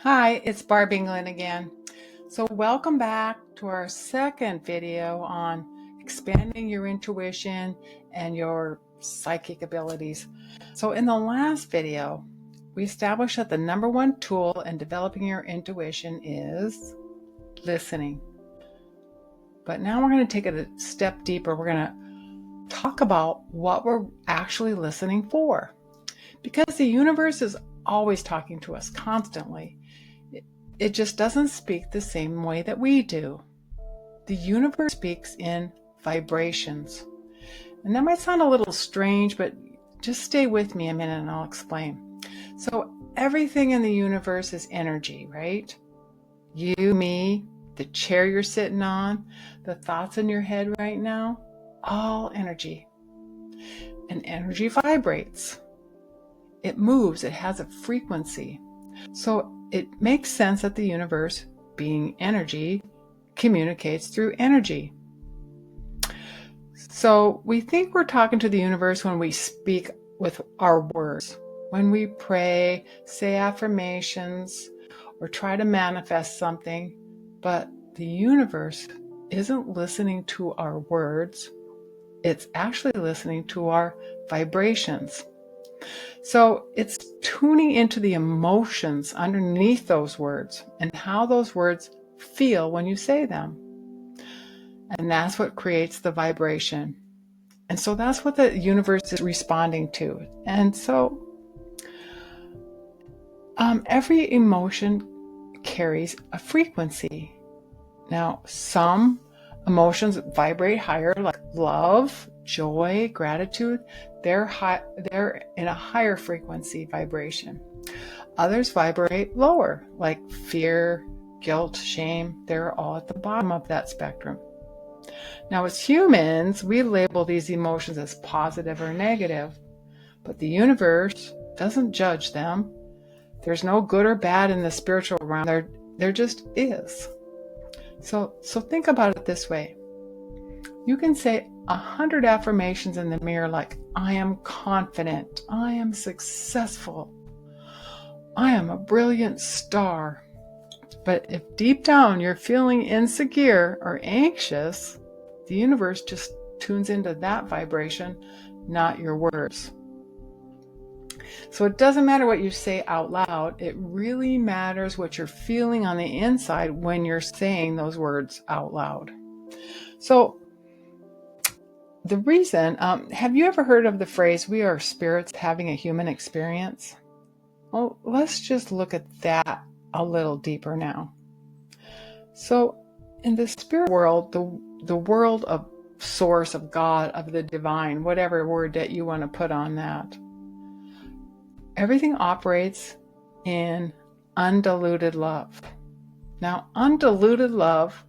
Hi, it's Barb England again. So welcome back to our second video on expanding your intuition and your psychic abilities. So in the last video, we established that the number one tool in developing your intuition is listening. But now we're going to take it a step deeper. We're going to talk about what we're actually listening for. Because the universe is always talking to us constantly. It just doesn't speak the same way that we do. The universe speaks in vibrations. And that might sound a little strange, but just stay with me a minute and I'll explain. So everything in the universe is energy, right? You, me, the chair you're sitting on, the thoughts in your head right now, all energy. And energy vibrates. It moves, it has a frequency. So it makes sense that the universe, being energy, communicates through energy. So we think we're talking to the universe when we speak with our words, when we pray, say affirmations, or try to manifest something, but the universe isn't listening to our words. It's actually listening to our vibrations. So it's tuning into the emotions underneath those words and how those words feel when you say them. And that's what creates the vibration. And so that's what the universe is responding to. And so every emotion carries a frequency. Now, some emotions vibrate higher, like love, joy, gratitude. They're in a higher frequency vibration. Others vibrate lower, like fear, guilt, shame. They're all at the bottom of that spectrum. Now, as humans, we label these emotions as positive or negative, but the universe doesn't judge them. There's no good or bad in the spiritual realm. There just is. So think about it this way. You can say 100 affirmations in the mirror like, I am confident, I am successful, I am a brilliant star. But if deep down you're feeling insecure or anxious, the universe just tunes into that vibration, not your words. So it doesn't matter what you say out loud. It really matters what you're feeling on the inside when you're saying those words out loud. So the reason, have you ever heard of the phrase, we are spirits having a human experience? Well, let's just look at that a little deeper now. So in the spirit world, the world of source, of God, of the divine, whatever word that you want to put on that, everything operates in undiluted love. Now, undiluted love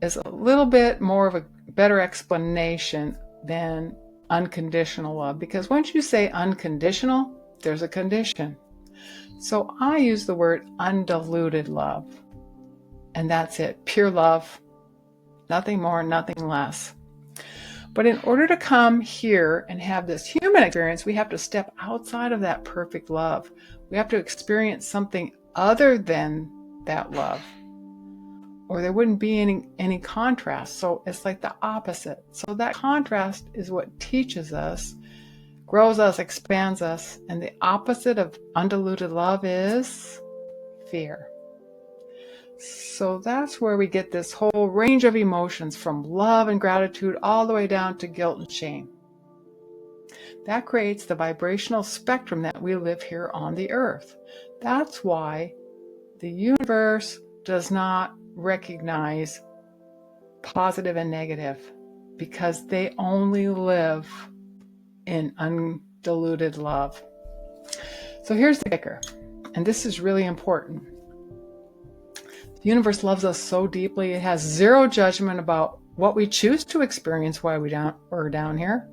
is a little bit more of a better explanation than unconditional love, because once you say unconditional, there's a condition. So I use the word undiluted love, and that's it. Pure love, nothing more, nothing less. But in order to come here and have this human experience, we have to step outside of that perfect love. We have to experience something other than that love, or there wouldn't be any contrast. So it's like the opposite. So that contrast is what teaches us, grows us, expands us. And the opposite of undiluted love is fear. So that's where we get this whole range of emotions, from love and gratitude all the way down to guilt and shame. That creates the vibrational spectrum that we live here on the earth. That's why the universe does not recognize positive and negative, because they only live in undiluted love. So here's the kicker, and this is really important. The universe loves us so deeply, it has zero judgment about what we choose to experience while we're down here.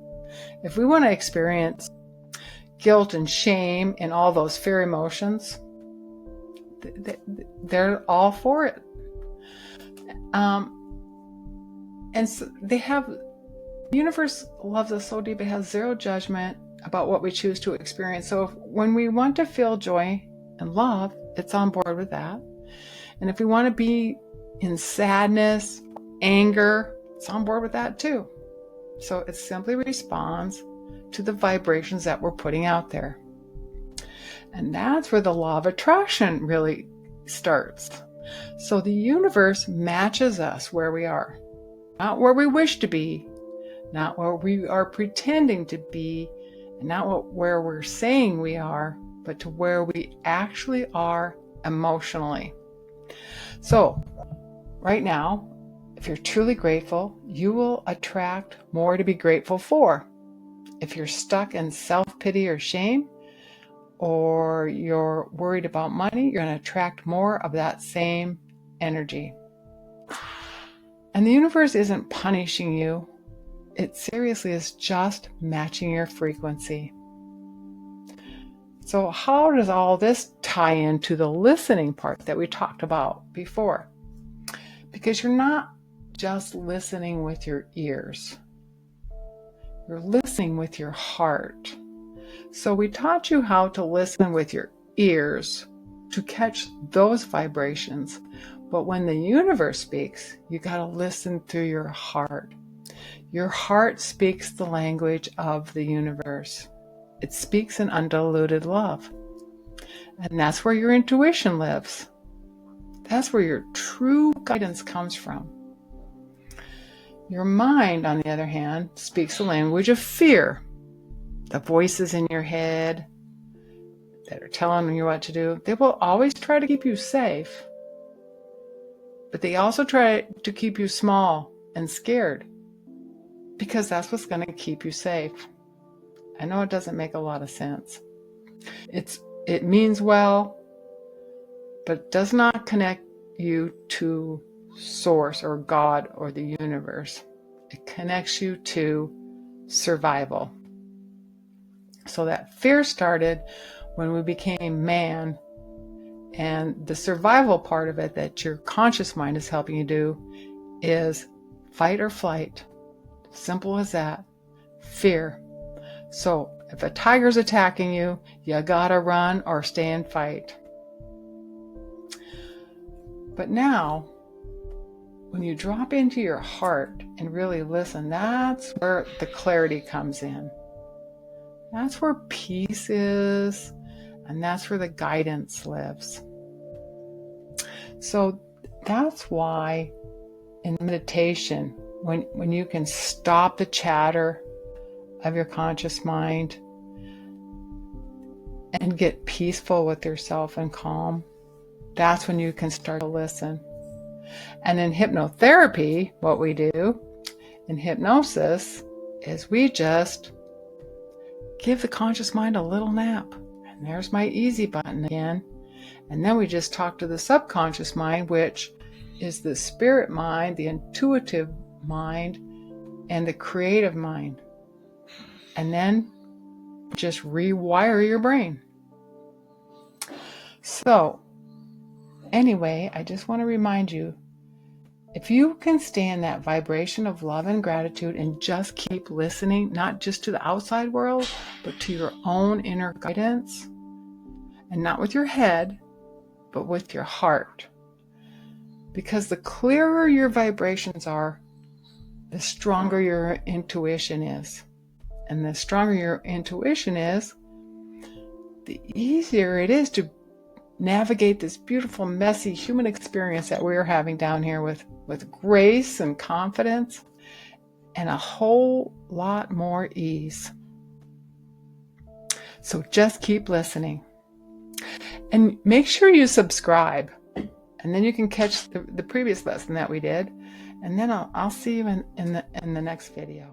If we want to experience guilt and shame and all those fear emotions, they're all for it. And so the universe loves us so deep, it has zero judgment about what we choose to experience. So when we want to feel joy and love, it's on board with that. And if we want to be in sadness, anger, it's on board with that too. So it simply responds to the vibrations that we're putting out there. And that's where the law of attraction really starts. So the universe matches us where we are, not where we wish to be, not where we are pretending to be, and not where we're saying we are, but to where we actually are emotionally. So right now, if you're truly grateful, you will attract more to be grateful for. If you're stuck in self-pity or shame, or you're worried about money, you're going to attract more of that same energy. And the universe isn't punishing you. It seriously is just matching your frequency. So how does all this tie into the listening part that we talked about before? Because you're not just listening with your ears. You're listening with your heart. So we taught you how to listen with your ears to catch those vibrations. But when the universe speaks, you got to listen through your heart. Your heart speaks the language of the universe. It speaks in undiluted love. And that's where your intuition lives. That's where your true guidance comes from. Your mind, on the other hand, speaks the language of fear. The voices in your head that are telling you what to do, they will always try to keep you safe. But they also try to keep you small and scared, because that's what's going to keep you safe. I know it doesn't make a lot of sense. It means well, but it does not connect you to Source or God or the universe. It connects you to survival. So that fear started when we became man, and the survival part of it that your conscious mind is helping you do is fight or flight. Simple as that. Fear. So if a tiger's attacking you, you gotta run or stay and fight. But now, when you drop into your heart and really listen, that's where the clarity comes in. That's where peace is, and that's where the guidance lives. So that's why in meditation, when you can stop the chatter of your conscious mind and get peaceful with yourself and calm, that's when you can start to listen. And in hypnotherapy, what we do in hypnosis is we just give the conscious mind a little nap. And there's my easy button again. And then we just talk to the subconscious mind, which is the spirit mind, the intuitive mind, and the creative mind. And then just rewire your brain. So anyway, I just want to remind you, if you can stay in that vibration of love and gratitude and just keep listening, not just to the outside world, but to your own inner guidance, and not with your head, but with your heart. Because the clearer your vibrations are, the stronger your intuition is. And the stronger your intuition is, the easier it is to navigate this beautiful, messy human experience that we're having down here with grace and confidence and a whole lot more ease. So just keep listening. And make sure you subscribe. And then you can catch the previous lesson that we did. And then I'll see you in the next video.